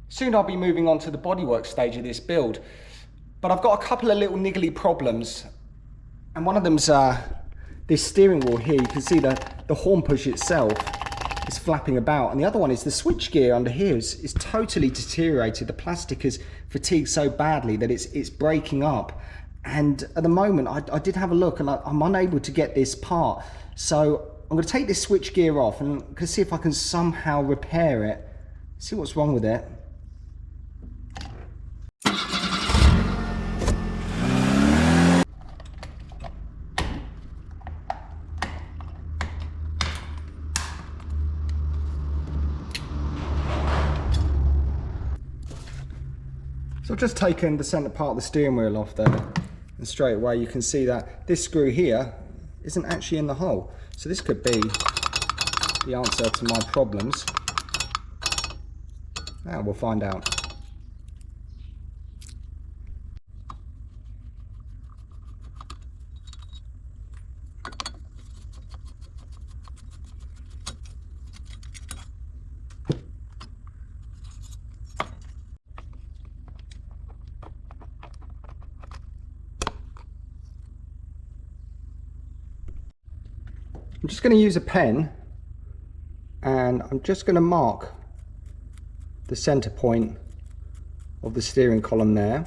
Soon I'll be moving on to the bodywork stage of this build, but I've got a couple of little niggly problems, and one of them's this steering wheel here. You can see the horn push itself is flapping about, and the other one is the switch gear under here is totally deteriorated. The plastic is fatigued so badly that it's breaking up, and at the moment I did have a look and I'm unable to get this part, so I'm going to take this switch gear off and see if I can somehow repair it, see what's wrong with it. So I've just taken the centre part of the steering wheel off there, and straight away you can see that this screw here isn't actually in the hole. So this could be the answer to my problems. Now we'll find out. I'm just going to use a pen and I'm just going to mark the center point of the steering column there,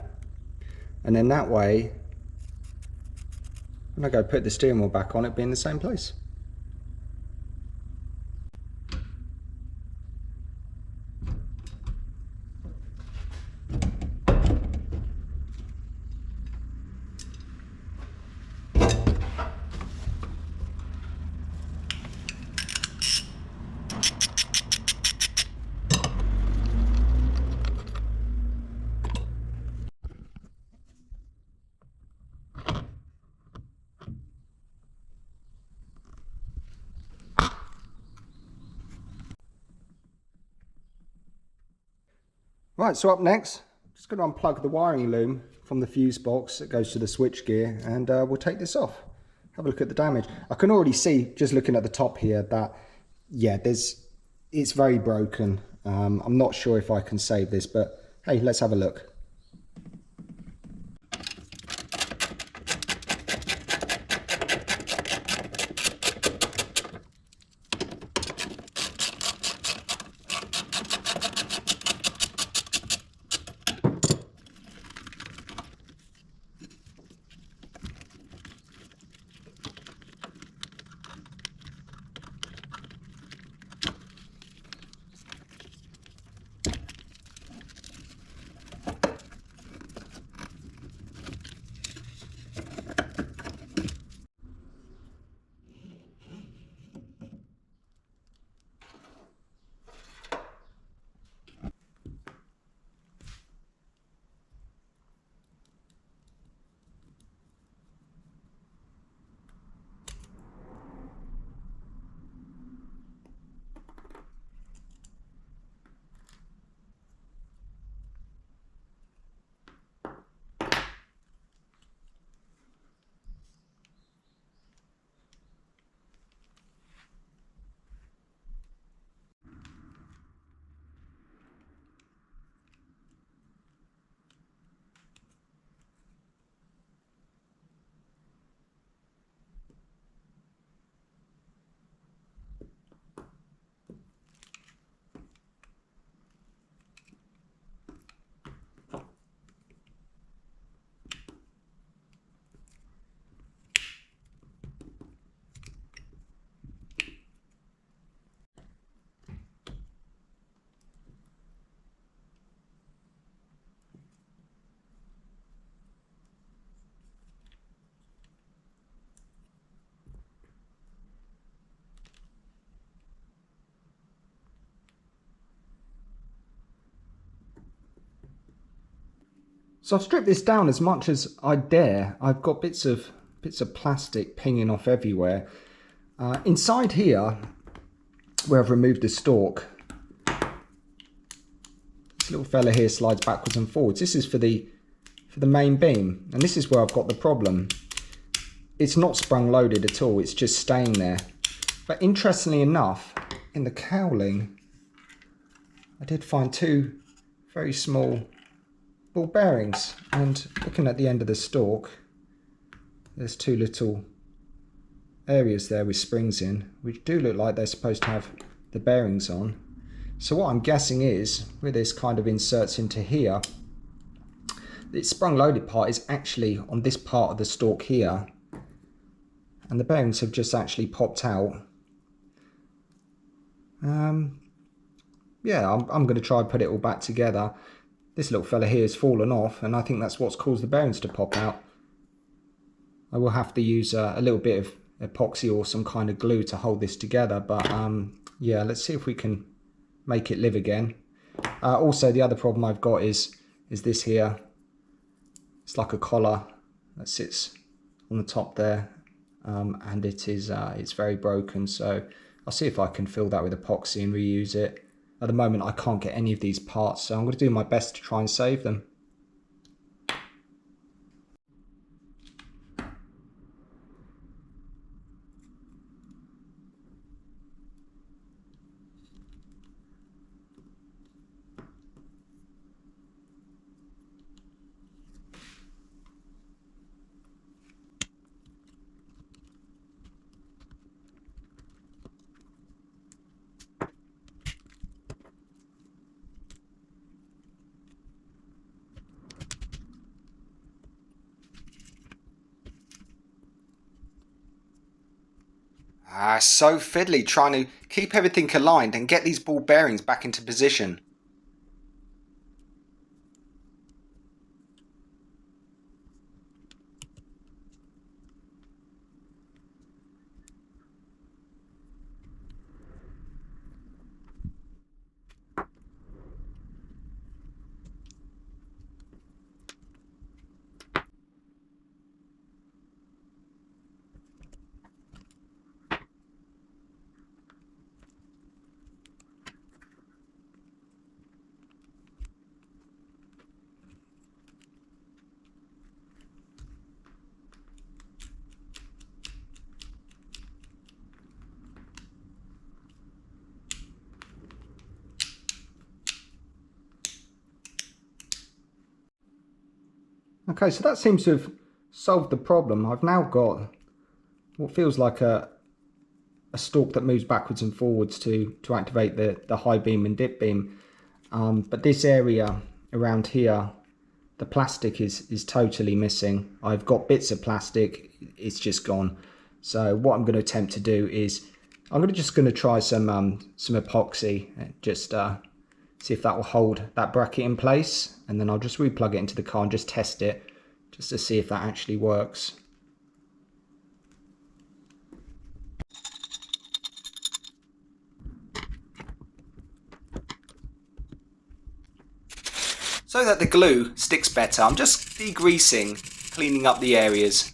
and then that way when I go put the steering wheel back on, it'll be in the same place. Right, so up next, I'm just going to unplug the wiring loom from the fuse box that goes to the switch gear, and we'll take this off. Have a look at the damage. I can already see, just looking at the top here, that, yeah, it's very broken. I'm not sure if I can save this, but hey, let's have a look. So I've stripped this down as much as I dare. I've got bits of plastic pinging off everywhere. Inside here, where I've removed the stalk, this little fella here slides backwards and forwards. This is for the main beam, and this is where I've got the problem. It's not sprung loaded at all, it's just staying there. But interestingly enough, in the cowling, I did find two very small ball bearings. And looking at the end of the stalk, there's two little areas there with springs in, which do look like they're supposed to have the bearings on. So what I'm guessing is, where this kind of inserts into here, the sprung loaded part is actually on this part of the stalk here, and the bearings have just actually popped out. Yeah, I'm going to try and put it all back together. This little fella here has fallen off, and I think that's what's caused the bearings to pop out. I will have to use a little bit of epoxy or some kind of glue to hold this together, but yeah, let's see if we can make it live again. Also, the other problem I've got is this here. It's like a collar that sits on the top there, and it's very broken, so I'll see if I can fill that with epoxy and reuse it. At the moment I can't get any of these parts, so I'm going to do my best to try and save them. So fiddly trying to keep everything aligned and get these ball bearings back into position. Okay, so that seems to have solved the problem. I've now got what feels like a stalk that moves backwards and forwards to activate the high beam and dip beam. But this area around here, the plastic is totally missing. I've got bits of plastic, it's just gone. So what I'm going to attempt to do is I'm just going to try some epoxy, just see if that will hold that bracket in place, and then I'll just replug it into the car and just test it, just to see if that actually works. So that the glue sticks better, I'm just degreasing, cleaning up the areas.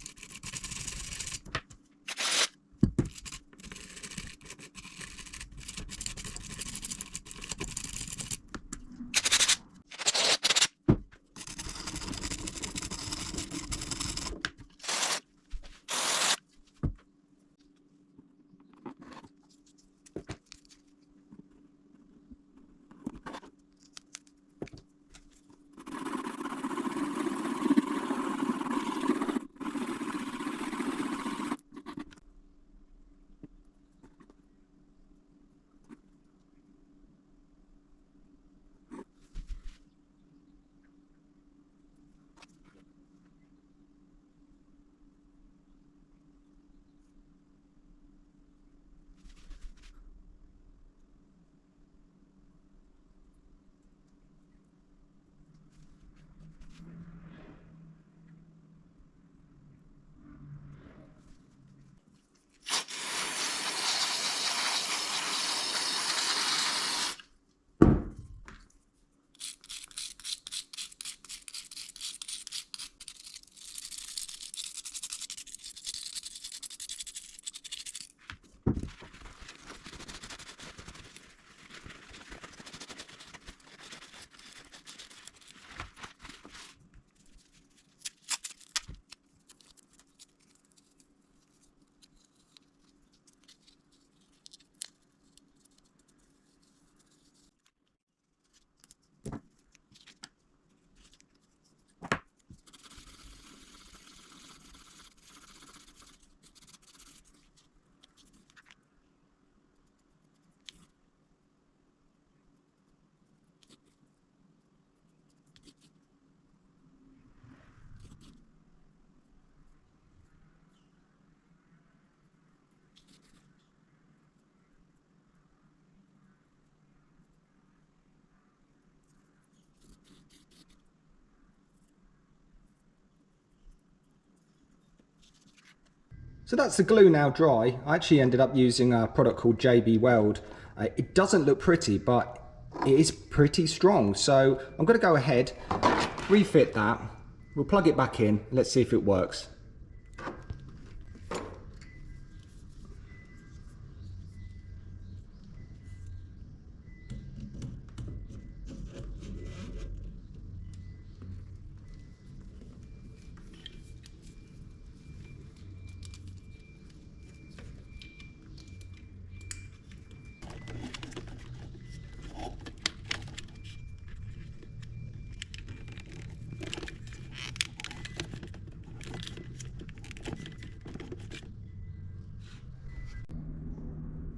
So that's the glue now dry. I actually ended up using a product called JB Weld. It doesn't look pretty, but it is pretty strong. So I'm going to go ahead, refit that. We'll plug it back in. Let's see if it works.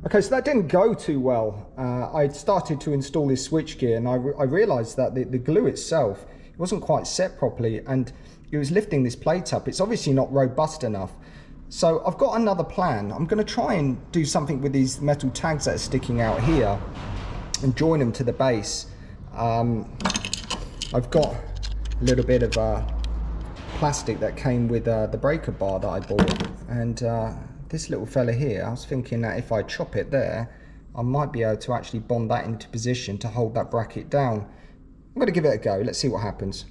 Okay, so that didn't go too well. I started to install this switchgear and I realized that the glue itself, it wasn't quite set properly and it was lifting this plate up. It's obviously not robust enough. So I've got another plan. I'm going to try and do something with these metal tags that are sticking out here and join them to the base. I've got a little bit of plastic that came with the breaker bar that I bought, and this little fella here, I was thinking that if I chop it there, I might be able to actually bond that into position to hold that bracket down. I'm going to give it a go. Let's see what happens.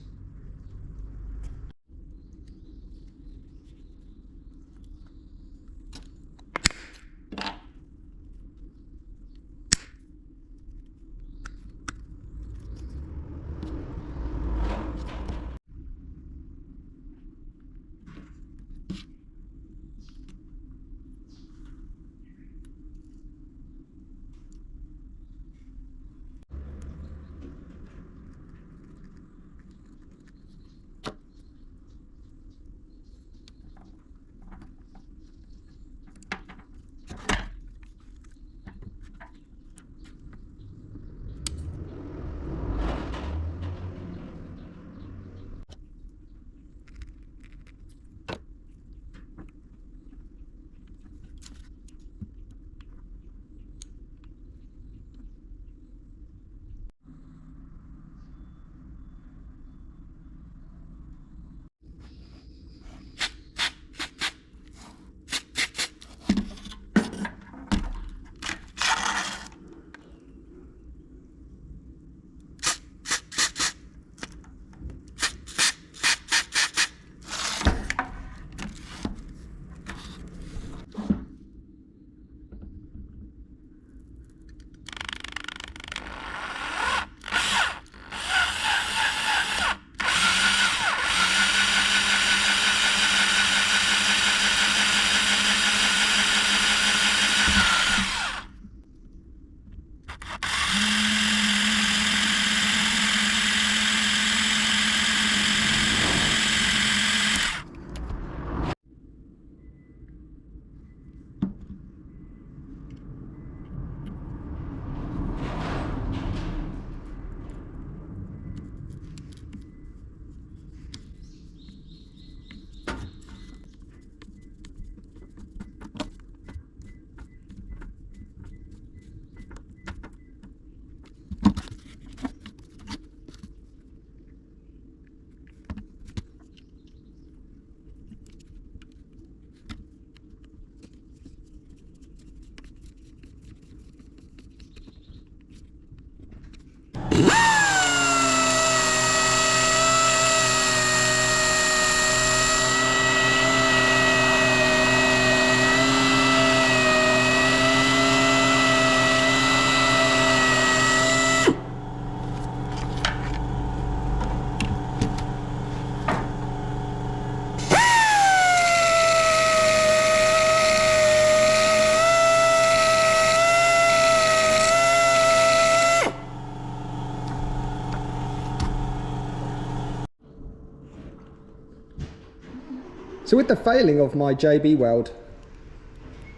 So with the failing of my JB Weld,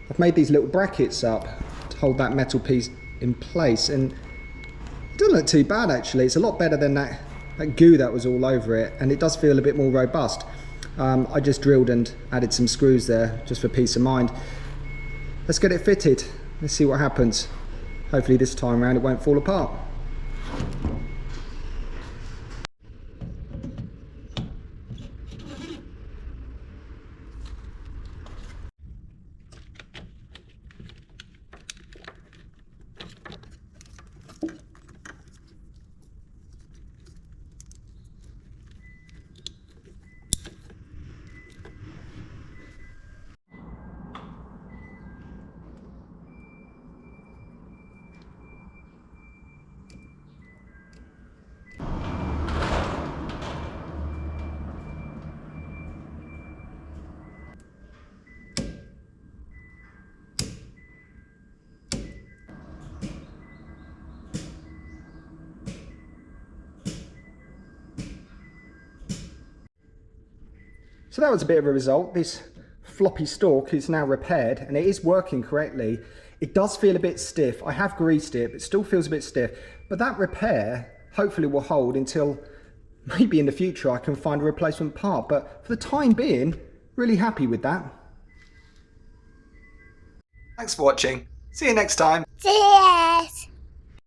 I've made these little brackets up to hold that metal piece in place, and it doesn't look too bad actually. It's a lot better than that goo that was all over it, and it does feel a bit more robust. I just drilled and added some screws there just for peace of mind. Let's get it fitted. Let's see what happens. Hopefully this time around it won't fall apart. So that was a bit of a result. This floppy stalk is now repaired and it is working correctly. It does feel a bit stiff. I have greased it, but it still feels a bit stiff. But that repair hopefully will hold until maybe in the future I can find a replacement part. But for the time being, really happy with that. Thanks for watching. See you next time. Cheers.